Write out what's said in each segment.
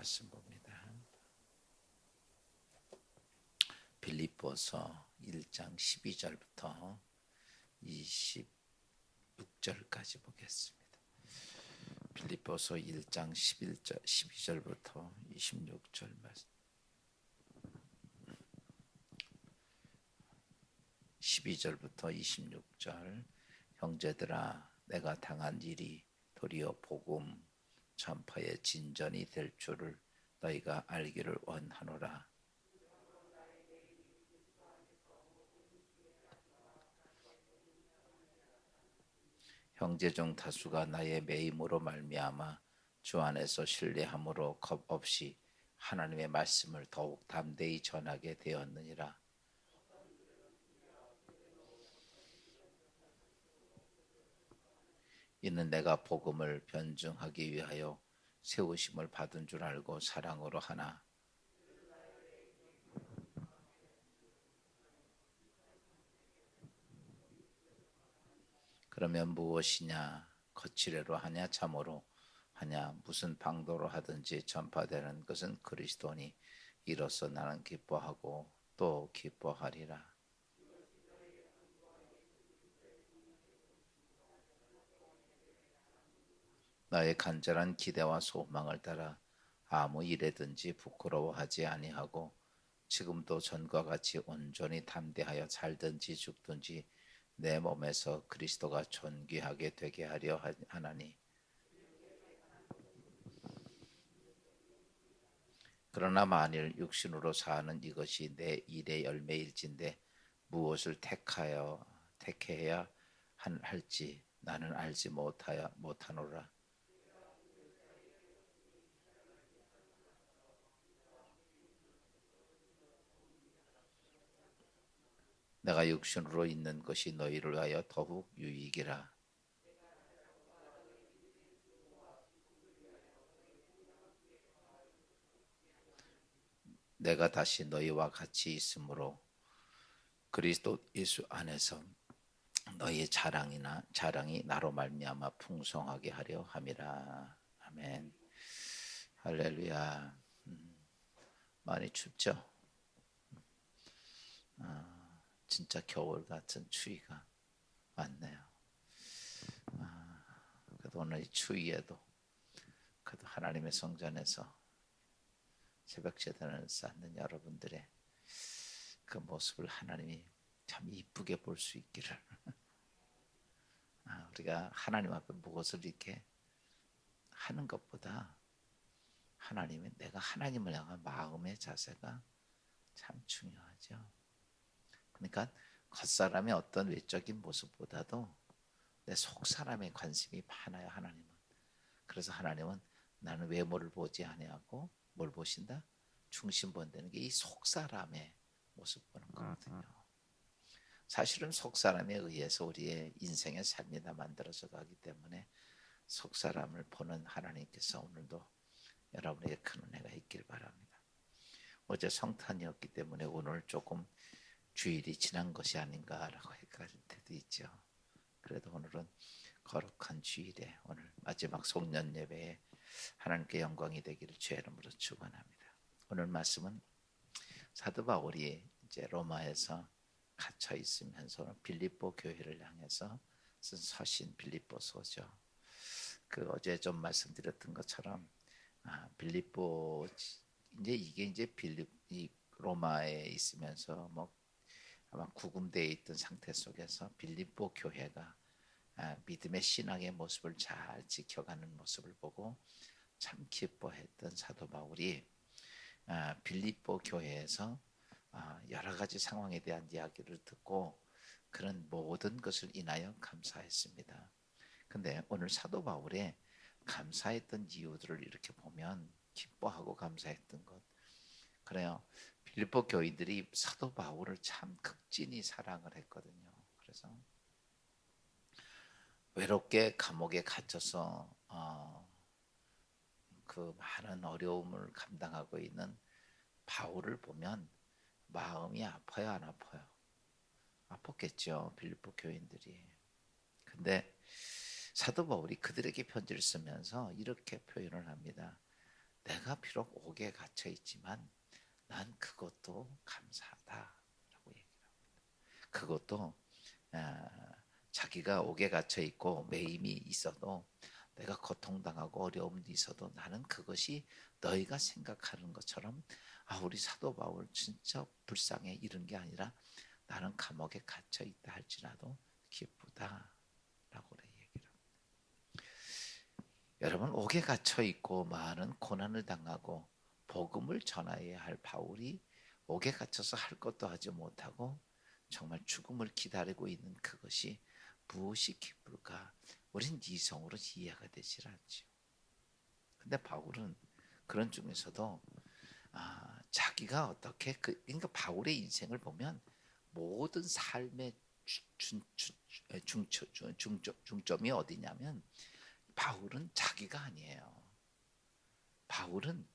말씀 봅니다. 빌립보서 1장 12절부터 26절까지 보겠습니다. 빌립보서 1장 12절부터 26절 말씀. 12절부터 26절. 형제들아, 내가 당한 일이 도리어 복음 전파의 진전이 될 줄을 너희가 알기를 원하노라. 형제 중 다수가 나의 매임으로 말미암아 주 안에서 신뢰함으로 겁 없이 하나님의 말씀을 더욱 담대히 전하게 되었느니라. 이는 내가 복음을 변증하기 위하여 세우심을 받은 줄 알고 사랑으로 하나. 그러면 무엇이냐? 거칠애로 하냐? 참으로 하냐? 무슨 방도로 하든지 전파되는 것은 그리스도니 이로써 나는 기뻐하고 또 기뻐하리라. 나의 간절한 기대와 소망을 따라 아무 일에든지 부끄러워하지 아니하고 지금도 전과 같이 온전히 담대하여 살든지 죽든지 내 몸에서 그리스도가 존귀하게 되게 하려 하나니. 그러나 만일 육신으로 사는 이것이 내 일의 열매일진데 무엇을 택해야 할지 나는 알지 못하노라. 내가 육신으로 있는 것이 너희를 위하여 더욱 유익이라. 내가 다시 너희와 같이 있으므로 그리스도 예수 안에서 너희의 자랑이 나로 말미암아 풍성하게 하려 함이라. 아멘. 할렐루야. 많이 춥죠? 진짜 겨울 같은 추위가 많네요. 그래도 오늘 이 추위에도 그래도 하나님의 성전에서 새벽 제단을 쌓는 여러분들의 그 모습을 하나님이 참 이쁘게 볼 수 있기를. 우리가 하나님 앞에 무엇을 이렇게 하는 것보다 내가 하나님을 향한 마음의 자세가 참 중요하죠. 그러니까 겉사람의 어떤 외적인 모습보다도 내 속사람의 관심이 많아요, 하나님은. 그래서 하나님은 나는 외모를 보지 아니하고 뭘 보신다? 중심 본다는 게 이 속사람의 모습 보는 거거든요. 사실은 속사람에 의해서 우리의 인생의 삶이 다 만들어져 가기 때문에 속사람을 보는 하나님께서 오늘도 여러분에게 큰 은혜가 있길 바랍니다. 어제 성탄이었기 때문에 오늘 조금 주일이 지난 것이 아닌가라고 헷갈릴 때도 있죠. 그래도 오늘은 거룩한 주일에 오늘 마지막 송년 예배에 하나님께 영광이 되기를 주의 이름으로 축원합니다. 오늘 말씀은 사도 바울이 이제 로마에서 갇혀 있으면서 빌립보 교회를 향해서 쓴 서신 빌립보서죠. 그 어제 좀 말씀드렸던 것처럼 빌립보 이제 이 로마에 있으면서 뭐 아마 구금되어 있던 상태 속에서 빌립보 교회가 믿음의 신앙의 모습을 잘 지켜가는 모습을 보고 참 기뻐했던 사도 바울이 빌립보 교회에서 여러 가지 상황에 대한 이야기를 듣고 그런 모든 것을 인하여 감사했습니다. 근데 오늘 사도 바울의 감사했던 이유들을 이렇게 보면 기뻐하고 감사했던 것, 그래요. 빌립보 교인들이 사도 바울을 참 극진히 사랑을 했거든요. 그래서 외롭게 감옥에 갇혀서 그 많은 어려움을 감당하고 있는 바울을 보면 마음이 아파요, 안 아파요? 아팠겠죠, 빌립보 교인들이. 근데 사도 바울이 그들에게 편지를 쓰면서 이렇게 표현을 합니다. 내가 비록 옥에 갇혀 있지만 난 그것도 감사하다라고 얘기를 합니다. 그것도 자기가 옥에 갇혀 있고 매임이 있어도 내가 고통당하고 어려움이 있어도 나는 그것이 너희가 생각하는 것처럼 우리 사도 바울 진짜 불쌍해 이런 게 아니라 나는 감옥에 갇혀 있다 할지라도 기쁘다라고 얘기를 합니다. 여러분, 옥에 갇혀 있고 많은 고난을 당하고 복음을 전하여야 할 바울이 옥에 갇혀서 할 것도 하지 못하고 정말 죽음을 기다리고 있는 그것이 무엇이 기쁠까? 우린 이성으로 이해가 되질 않죠. 근데 바울은 그런 중에서도 자기가 어떻게 그러니까 바울의 인생을 보면 모든 삶의 중점이 어디냐면 바울은 자기가 아니에요. 바울은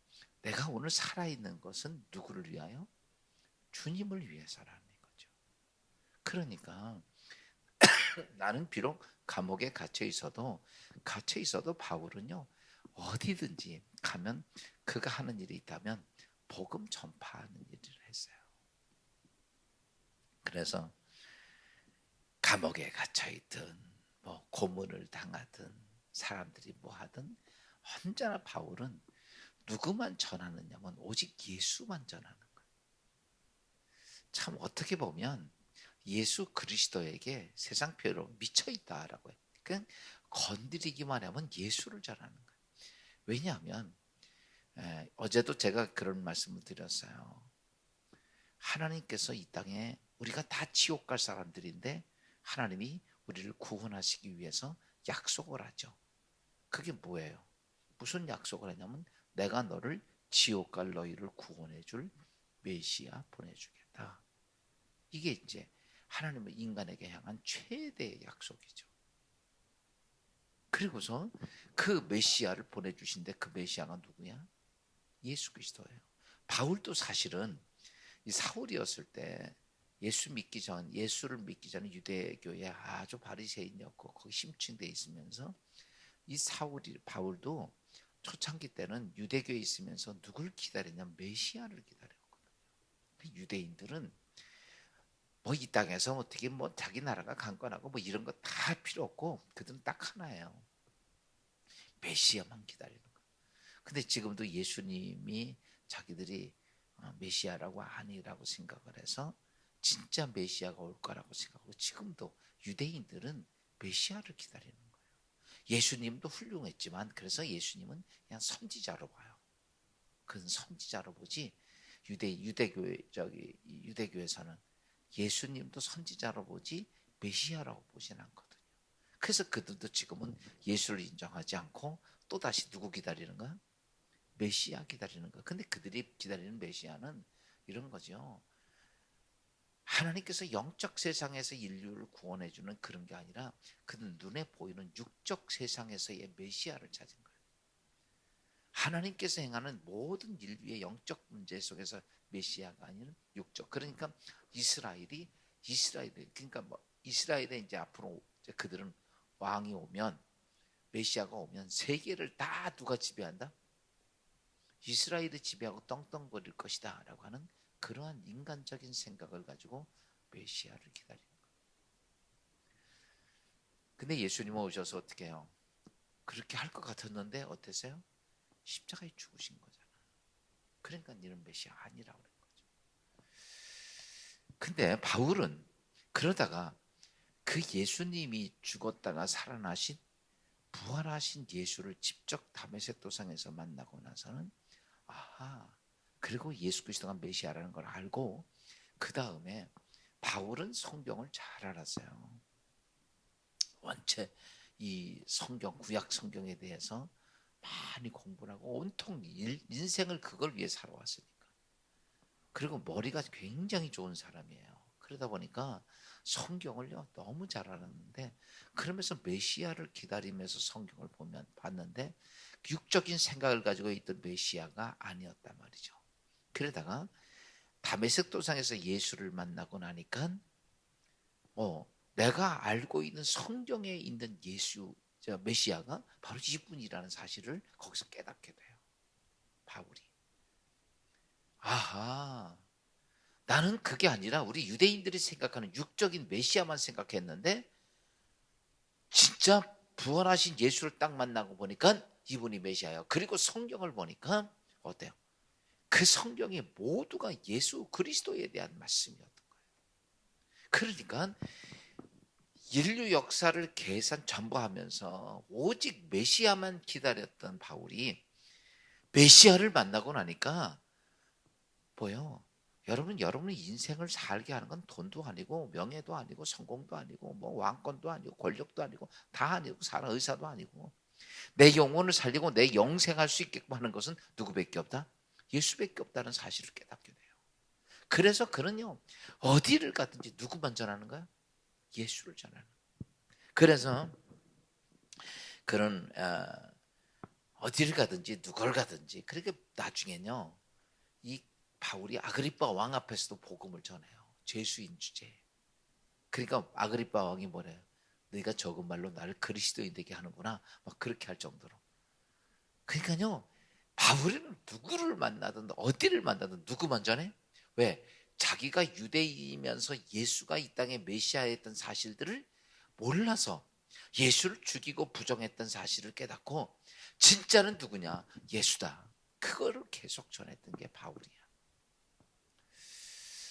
내가 오늘 살아있는 것은 누구를 위하여? 주님을 위해서라는 거죠. 그러니까 나는 비록 감옥에 갇혀 있어도 바울은요 어디든지 가면 그가 하는 일이 있다면 복음 전파하는 일을 했어요. 그래서 감옥에 갇혀 있든 뭐 고문을 당하든 사람들이 뭐 하든 언제나 바울은 누구만 전하느냐면 오직 예수만 전하는 거예요. 참 어떻게 보면 예수 그리스도에게 세상 표로 미쳐 있다라고 해요. 그냥 건드리기만 하면 예수를 전하는 거예요. 왜냐하면 어제도 제가 그런 말씀을 드렸어요. 하나님께서 이 땅에 우리가 다 지옥 갈 사람들인데 하나님이 우리를 구원하시기 위해서 약속을 하죠. 그게 뭐예요? 무슨 약속을 하냐면 내가 너를 지옥 갈 너희를 구원해 줄 메시아 보내주겠다. 이게 이제 하나님의 인간에게 향한 최대의 약속이죠. 그리고서 그 메시아를 보내주신데 그 메시아가 누구냐? 예수 그리스도예요. 바울도 사실은 이 사울이었을 때 예수를 믿기 전에 유대교에 아주 바리새인이었고 거기 심층돼 있으면서 이 바울도 초창기 때는 유대교에 있으면서 누굴 기다리냐면 메시아를 기다렸거든요. 유대인들은 뭐 이 땅에서 어떻게 뭐 자기 나라가 강건하고 뭐 이런 거 다 필요 없고 그들은 딱 하나예요. 메시아만 기다리는 거예요. 근데 지금도 예수님이 자기들이 메시아라고 아니라고 생각을 해서 진짜 메시아가 올 거라고 생각하고 지금도 유대인들은 메시아를 기다리는 거예요. 예수님도 훌륭했지만 그래서 예수님은 그냥 선지자로 봐요. 그건 선지자로 보지 유대교에서는 예수님도 선지자로 보지 메시아라고 보진 않거든요. 그래서 그들도 지금은 예수를 인정하지 않고 또다시 누구 기다리는 거야? 메시아 기다리는 거야. 근데 그들이 기다리는 메시아는 이런 거죠. 하나님께서 영적 세상에서 인류를 구원해 주는 그런 게 아니라 그는 눈에 보이는 육적 세상에서의 메시아를 찾은 거예요. 하나님께서 행하는 모든 인류의 영적 문제 속에서 메시아가 아닌 육적. 그러니까 그러니까 뭐 이스라엘에 이제 앞으로 이제 그들은 왕이 오면 메시아가 오면 세계를 다 누가 지배한다? 이스라엘이 지배하고 떵떵거릴 것이다라고 하는 그러한 인간적인 생각을 가지고 메시아를 기다리는 거예요. 근데 예수님은 오셔서 어떻게 해요? 그렇게 할 것 같았는데 어땠어요? 십자가에 죽으신 거잖아. 그러니까 너는 메시아 아니라고 그런 거죠. 근데 바울은 그러다가 그 예수님이 죽었다가 살아나신 부활하신 예수를 직접 다메섹 도상에서 만나고 나서는 그리고 예수 그리스도가 메시아라는 걸 알고 그 다음에 바울은 성경을 잘 알았어요. 원체 이 성경 구약 성경에 대해서 많이 공부를 하고 온통 인생을 그걸 위해 살아왔으니까. 그리고 머리가 굉장히 좋은 사람이에요. 그러다 보니까 성경을요 너무 잘 알았는데 그러면서 메시아를 기다리면서 성경을 봤는데 육적인 생각을 가지고 있던 메시아가 아니었단 말이죠. 그러다가 다메섹 도상에서 예수를 만나고 나니까 내가 알고 있는 성경에 있는 메시아가 바로 이분이라는 사실을 거기서 깨닫게 돼요. 바울이. 아하, 나는 그게 아니라 우리 유대인들이 생각하는 육적인 메시아만 생각했는데 진짜 부활하신 예수를 딱 만나고 보니까 이분이 메시아예요. 그리고 성경을 보니까 어때요? 그 성경이 모두가 예수 그리스도에 대한 말씀이었던 거예요. 그러니까 인류 역사를 계산 전부 하면서 오직 메시아만 기다렸던 바울이 메시아를 만나고 나니까 뭐요? 여러분의 인생을 살게 하는 건 돈도 아니고 명예도 아니고 성공도 아니고 뭐 왕권도 아니고 권력도 아니고 다 아니고 사람 의사도 아니고 내 영혼을 살리고 내 영생할 수 있게끔 하는 것은 누구밖에 없다? 예수밖에 없다는 사실을 깨닫게 돼요. 그래서 그는요 어디를 가든지 누구만 전하는 거야? 예수를 전하는 거야. 그래서 그런 어디를 가든지 누굴 가든지 그렇게 나중에는요 이 바울이 아그리빠 왕 앞에서도 복음을 전해요. 죄수인 주제에. 그러니까 아그리빠 왕이 뭐래요? 너희가 적은 말로 나를 그리스도인 되게 하는구나. 막 그렇게 할 정도로. 그러니까요. 바울은 누구를 만나든 어디를 만나든 누구만 전해? 왜? 자기가 유대인이면서 예수가 이 땅에 메시아였던 사실들을 몰라서 예수를 죽이고 부정했던 사실을 깨닫고 진짜는 누구냐? 예수다. 그거를 계속 전했던 게 바울이야.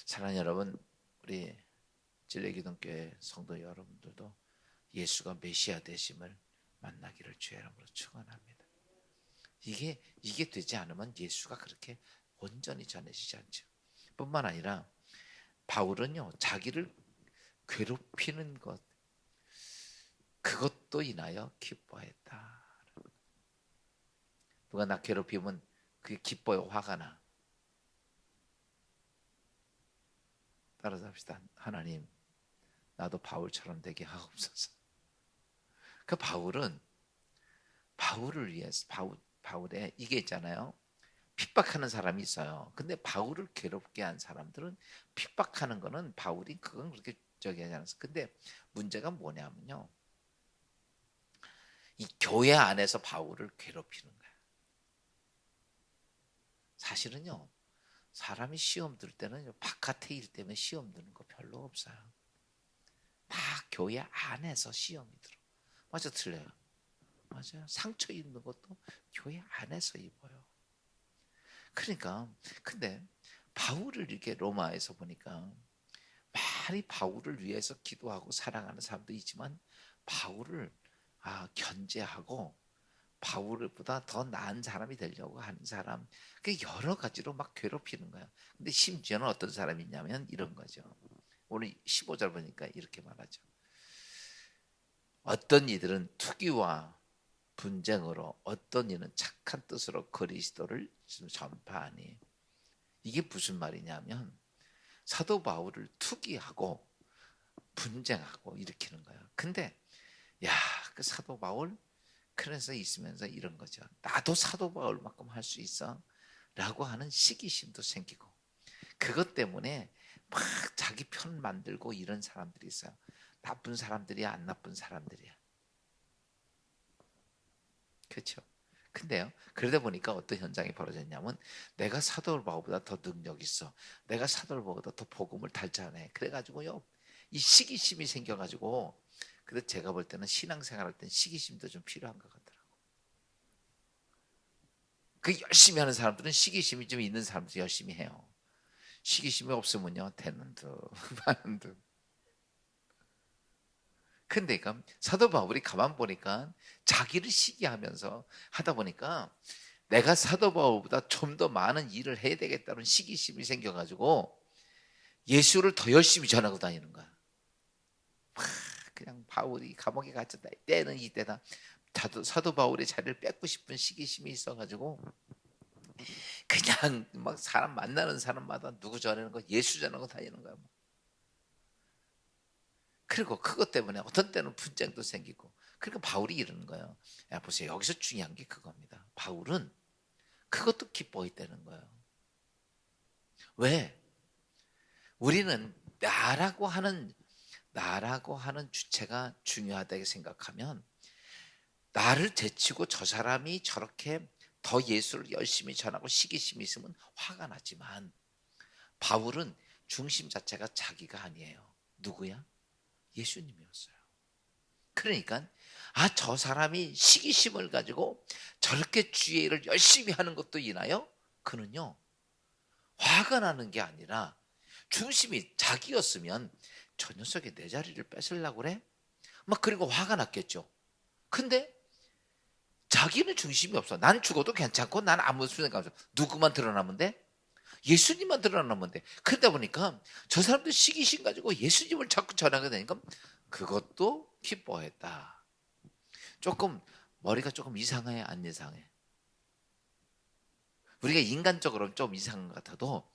사랑하는 여러분, 우리 진리기독교회 성도 여러분들도 예수가 메시아 되심을 만나기를 주의 이름으로 축원합니다. 이게 되지 않으면 예수가 그렇게 온전히 전해지지 않죠. 뿐만 아니라 바울은요 자기를 괴롭히는 것 그것도 인하여 기뻐했다. 누가 나 괴롭히면 그게 기뻐요, 화가 나. 따라서 합시다. 하나님, 나도 바울처럼 되게 하옵소서. 그 바울을 위해서 바울의 이게 있잖아요. 핍박하는 사람이 있어요. 근데 바울을 괴롭게 한 사람들은 핍박하는 거는 바울이 그건 그렇게 저기 하지 않았어. 근데 문제가 뭐냐면요. 이 교회 안에서 바울을 괴롭히는 거야. 사실은요. 사람이 시험 들 때는 바깥에 일 때문에 시험 드는 거 별로 없어요. 다 교회 안에서 시험이 들어. 맞아, 틀려요. 맞아요. 상처 입는 것도 교회 안에서 입어요. 그러니까 근데 바울을 이렇게 로마에서 보니까 많이 바울을 위해서 기도하고 사랑하는 사람도 있지만 바울을 견제하고 바울보다 더 나은 사람이 되려고 하는 사람 그 여러 가지로 막 괴롭히는 거야. 근데 심지어는 어떤 사람이 있냐면 이런 거죠. 오늘 15절 보니까 이렇게 말하죠. 어떤 이들은 투기와 분쟁으로 어떤 이는 착한 뜻으로 그리스도를 전파하니 이게 무슨 말이냐면 사도 바울을 투기하고 분쟁하고 일으키는 거예요. 근데 그 사도 바울 그래서 있으면서 이런 거죠. 나도 사도 바울만큼 할 수 있어 라고 하는 시기심도 생기고 그것 때문에 막 자기 편 만들고 이런 사람들이 있어요. 나쁜 사람들이야 안 나쁜 사람들이야. 그렇죠. 근데요. 그러다 보니까 어떤 현상이 벌어졌냐면 내가 사도 바울보다 더 능력 있어. 내가 사도 바울보다 더 복음을 달자네. 그래가지고요. 이 시기심이 생겨가지고 그래서 제가 볼 때는 신앙생활할 땐 시기심도 좀 필요한 것 같더라고. 그 열심히 하는 사람들은 시기심이 좀 있는 사람들이 열심히 해요. 시기심이 없으면요. 되는 듯 마는 듯. 근데 사도 바울이 가만 보니까 자기를 시기하면서 하다 보니까 내가 사도 바울보다 좀 더 많은 일을 해야 되겠다는 시기심이 생겨가지고 예수를 더 열심히 전하고 다니는 거야. 그냥 바울이 감옥에 갇혔다. 때는 이때다. 사도 바울의 자리를 뺏고 싶은 시기심이 있어가지고 그냥 막 사람 만나는 사람마다 누구 전하는 거 예수 전하고 다니는 거야. 그리고 그것 때문에 어떤 때는 분쟁도 생기고 그러니까 바울이 이러는 거예요. 야 보세요. 여기서 중요한 게 그겁니다. 바울은 그것도 기뻐했다는 거예요. 왜? 우리는 나라고 하는 주체가 중요하다고 생각하면 나를 제치고 저 사람이 저렇게 더 예수를 열심히 전하고 시기심이 있으면 화가 나지만 바울은 중심 자체가 자기가 아니에요. 누구야? 예수님이었어요. 그러니까 저 사람이 시기심을 가지고 저렇게 주의 일을 열심히 하는 것도 인하여 그는요 화가 나는 게 아니라 중심이 자기였으면 저 녀석이 내 자리를 뺏으려고 그래? 막 그리고 화가 났겠죠. 근데 자기는 중심이 없어. 난 죽어도 괜찮고 난 아무 생각 없어. 누구만 드러나면 돼? 예수님만 드러나면 돼. 그러다 보니까 저 사람들 시기심 가지고 예수님을 자꾸 전하게 되니까 그것도 기뻐했다. 조금 머리가 조금 이상해, 안 이상해? 우리가 인간적으로는 좀 이상한 것 같아도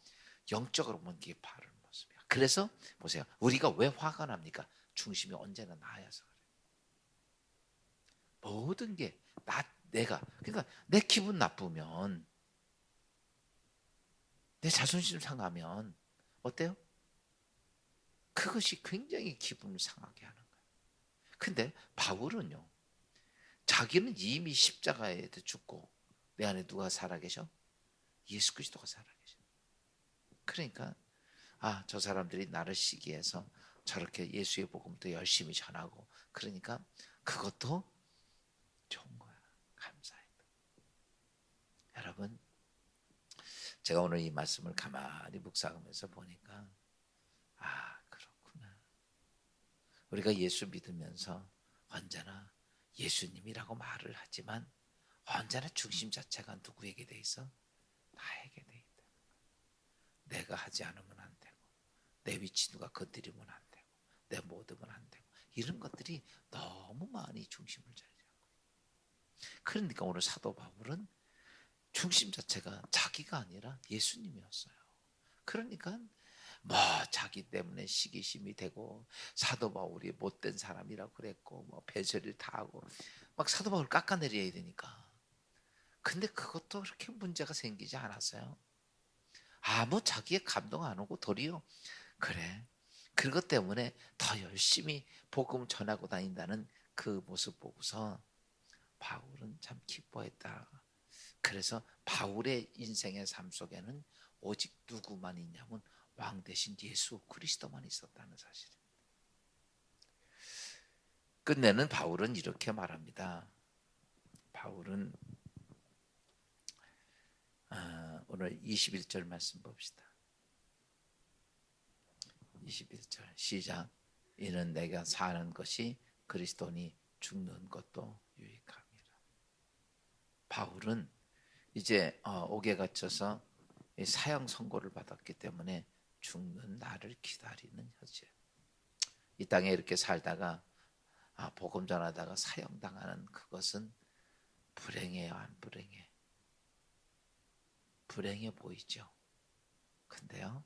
영적으로 보면 이게 바른 모습이야. 그래서 보세요. 우리가 왜 화가 납니까? 중심이 언제나 나여서 그래. 모든 게 내가 그러니까 내 기분 나쁘면 내 자존심 상하면 어때요? 그것이 굉장히 기분을 상하게 하는 거예요. 근데 바울은요. 자기는 이미 십자가에 죽고 내 안에 누가 살아계셔? 예수 그리스도가 살아계셔. 그러니까 저 사람들이 나를 시기해서 저렇게 예수의 복음도 열심히 전하고 그러니까 그것도 좋은 거야. 감사해요. 여러분 제가 오늘 이 말씀을 가만히 묵상하면서 보니까 그렇구나. 우리가 예수 믿으면서 언제나 예수님이라고 말을 하지만 언제나 중심 자체가 누구에게 돼 있어? 나에게 돼 있다. 내가 하지 않으면 안 되고 내 위치 누가 건드리면 안 되고 내 모습은 안 되고 이런 것들이 너무 많이 중심을 차지하고 그러니까 오늘 사도 바울은 중심 자체가 자기가 아니라 예수님이었어요. 그러니까 자기 때문에 시기심이 되고 사도 바울이 못된 사람이라고 그랬고 배설을 다 하고 막 사도 바울 깎아내려야 되니까 근데 그것도 그렇게 문제가 생기지 않았어요. 자기의 감동 안 오고 도리어 그래 그것 때문에 더 열심히 복음 전하고 다닌다는 그 모습 보고서 바울은 참 기뻐했다. 그래서 바울의 인생의 삶 속에는 오직 누구만 있냐면 왕 대신 예수 그리스도만 있었다는 사실입니다. 끝내는 바울은 이렇게 말합니다. 바울은 오늘 21절 말씀 봅시다. 21절 시작. 이는 내가 사는 것이 그리스도니 죽는 것도 유익함이라. 바울은 이제 옥에 갇혀서 사형 선고를 받았기 때문에 죽는 날을 기다리는 현재. 이 땅에 이렇게 살다가 복음 전하다가 사형당하는 그것은 불행해요, 안 불행해? 불행해 보이죠. 근데요,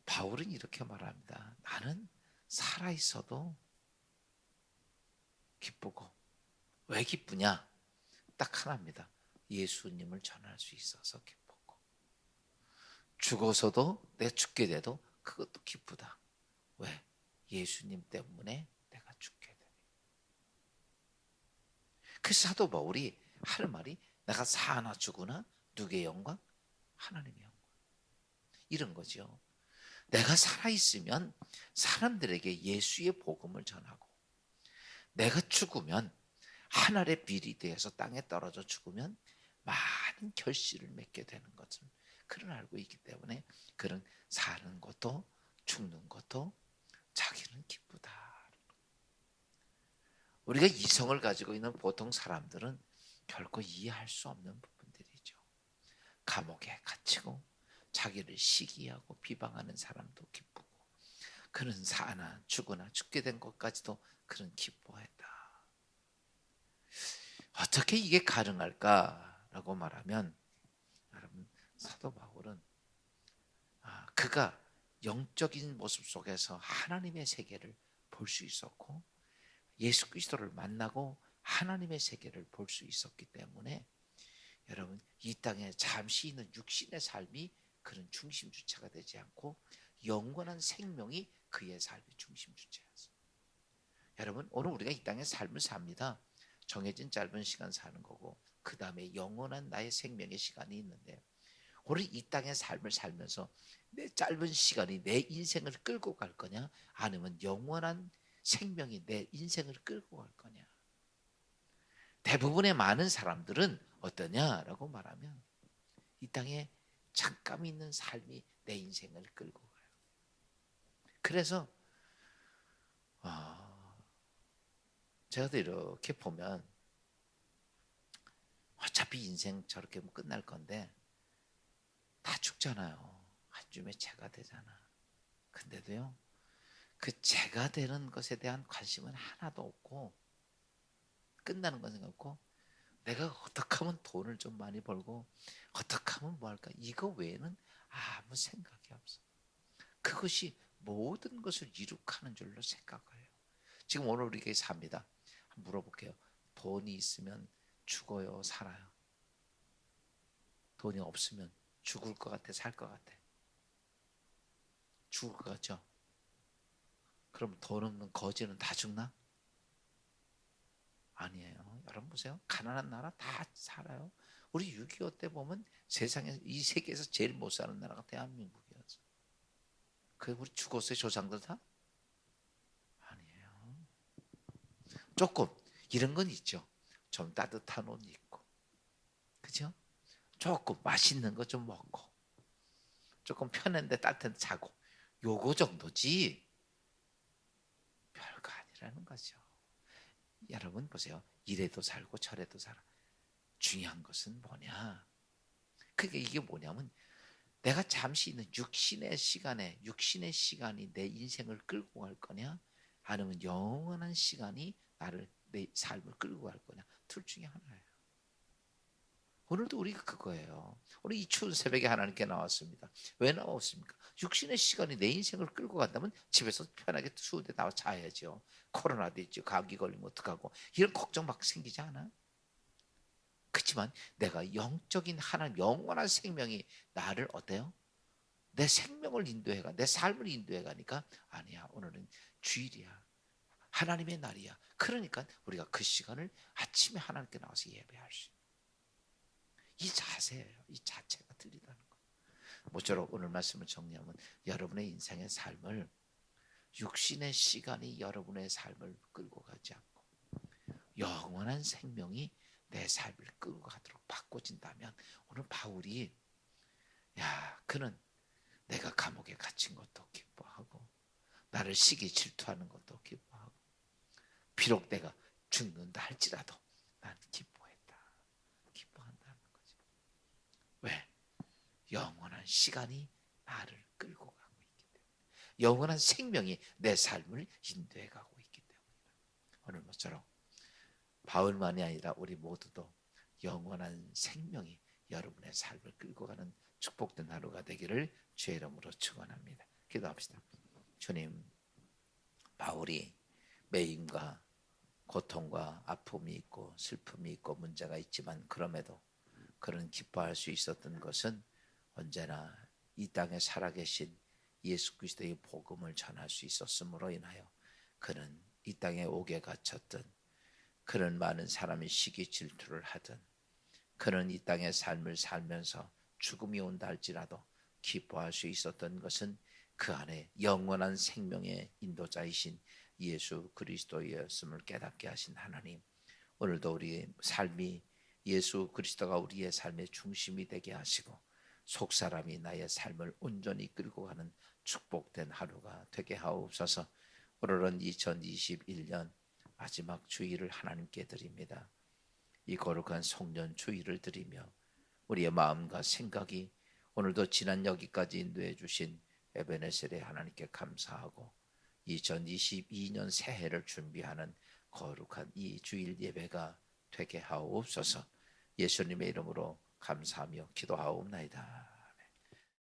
바울은 이렇게 말합니다. 나는 살아 있어도 기쁘고 왜 기쁘냐? 딱 하나입니다. 예수님을 전할 수 있어서 기쁘고 죽어서도 내가 죽게 돼도 그것도 기쁘다. 왜? 예수님 때문에 내가 죽게 되니. 그 사도 바울이 하는 말이 내가 사나 죽으나 누구의 영광? 하나님의 영광. 이런 거죠. 내가 살아있으면 사람들에게 예수의 복음을 전하고 내가 죽으면 하늘의 빌이 되어서 땅에 떨어져 죽으면 많은 결실을 맺게 되는 것을 그를 알고 있기 때문에 그는 사는 것도 죽는 것도 자기는 기쁘다. 우리가 이성을 가지고 있는 보통 사람들은 결코 이해할 수 없는 부분들이죠. 감옥에 갇히고 자기를 시기하고 비방하는 사람도 기쁘고 그는 사나 죽으나 죽게 된 것까지도 그는 기뻐했다. 어떻게 이게 가능할까라고 말하면 여러분 사도 바울은 그가 영적인 모습 속에서 하나님의 세계를 볼 수 있었고 예수 그리스도를 만나고 하나님의 세계를 볼 수 있었기 때문에 여러분 이 땅에 잠시 있는 육신의 삶이 그런 중심 주체가 되지 않고 영원한 생명이 그의 삶의 중심 주체였어요. 여러분 오늘 우리가 이 땅에 삶을 삽니다. 정해진 짧은 시간 사는 거고 그 다음에 영원한 나의 생명의 시간이 있는데, 오늘 이 땅의 삶을 살면서 내 짧은 시간이 내 인생을 끌고 갈 거냐, 아니면 영원한 생명이 내 인생을 끌고 갈 거냐. 대부분의 많은 사람들은 어떠냐라고 말하면, 이 땅에 잠깐 있는 삶이 내 인생을 끌고 가요. 그래서 제가 이렇게 보면 어차피 인생 저렇게 끝날 건데 다 죽잖아요. 한 줌의 재가 되잖아. 근데도요, 그 재가 되는 것에 대한 관심은 하나도 없고, 끝나는 건 생각 없고, 내가 어떻게 하면 돈을 좀 많이 벌고 어떻게 하면 뭐 할까, 이거 외에는 아무 생각이 없어. 그것이 모든 것을 이룩하는 줄로 생각해요. 지금 오늘 우리에게 삽니다. 한번 물어볼게요. 돈이 있으면 죽어요, 살아요? 돈이 없으면 죽을 것 같아, 살 것 같아? 죽을 것 같죠? 그럼 돈 없는 거지는 다 죽나? 아니에요. 여러분 보세요. 가난한 나라 다 살아요. 우리 6.25 때 보면 세상에, 이 세계에서 제일 못 사는 나라가 대한민국이었어. 그 우리 죽었어요, 조상들 다? 아니에요. 조금 이런 건 있죠. 좀 따뜻한 옷 입고, 그죠? 조금 맛있는 거 좀 먹고, 조금 편한데 따뜻한 데 자고, 요거 정도지 별거 아니라는 거죠. 여러분 보세요. 이래도 살고 저래도 살아. 중요한 것은 뭐냐? 그게 이게 뭐냐면, 내가 잠시 있는 육신의 시간이 내 인생을 끌고 갈 거냐, 아니면 영원한 시간이 내 삶을 끌고 갈 거냐, 둘 중에 하나예요. 오늘도 우리가 그거예요. 오늘 이 추운 새벽에 하나님께 나왔습니다. 왜 나왔습니까? 육신의 시간이 내 인생을 끌고 간다면 집에서 편하게 추운데 나와 자야죠. 코로나도 있죠. 감기 걸리면 어떡하고, 이런 걱정 막 생기지 않아? 그렇지만 내가 영적인 하나님, 영원한 생명이 나를 어때요? 내 생명을 인도해가, 내 삶을 인도해가니까, 아니야, 오늘은 주일이야, 하나님의 날이야. 그러니까 우리가 그 시간을 아침에 하나님께 나와서 예배할 수 있는 이 자세예요. 이 자체가 틀리다는 거. 모쪼록 오늘 말씀을 정리하면, 여러분의 인생의 삶을, 육신의 시간이 여러분의 삶을 끌고 가지 않고 영원한 생명이 내 삶을 끌고 가도록 바꿔진다면, 오늘 바울이, 그는 내가 감옥에 갇힌 것도 기뻐하고 나를 시기 질투하는 것도 기뻐하고, 비록 내가 죽는다 할지라도 난 기뻐했다, 기뻐한다는 거죠. 왜? 영원한 시간이 나를 끌고 가고 있기 때문에, 영원한 생명이 내 삶을 인도해 가고 있기 때문이다. 오늘 모처럼 바울만이 아니라 우리 모두도 영원한 생명이 여러분의 삶을 끌고 가는 축복된 하루가 되기를 주의 이름으로 축원합니다. 기도합시다. 주님, 바울이 매임과 고통과 아픔이 있고 슬픔이 있고 문제가 있지만, 그럼에도 그는 기뻐할 수 있었던 것은 언제나 이 땅에 살아계신 예수 그리스도의 복음을 전할 수 있었으므로 인하여, 그는 이 땅에 옥에 갇혔든, 그는 많은 사람이 시기 질투를 하든, 그는 이 땅의 삶을 살면서 죽음이 온다 할지라도 기뻐할 수 있었던 것은 그 안에 영원한 생명의 인도자이신 예수 그리스도였음을 깨닫게 하신 하나님, 오늘도 우리의 삶이 예수 그리스도가 우리의 삶의 중심이 되게 하시고, 속사람이 나의 삶을 온전히 끌고 가는 축복된 하루가 되게 하옵소서. 오늘은 2021년 마지막 주일을 하나님께 드립니다. 이 거룩한 성년 주일을 드리며, 우리의 마음과 생각이 오늘도 지난 여기까지 인도해 주신 에베네셀의 하나님께 감사하고, 2022년 새해를 준비하는 거룩한 이 주일 예배가 되게 하옵소서. 예수님의 이름으로 감사하며 기도하옵나이다.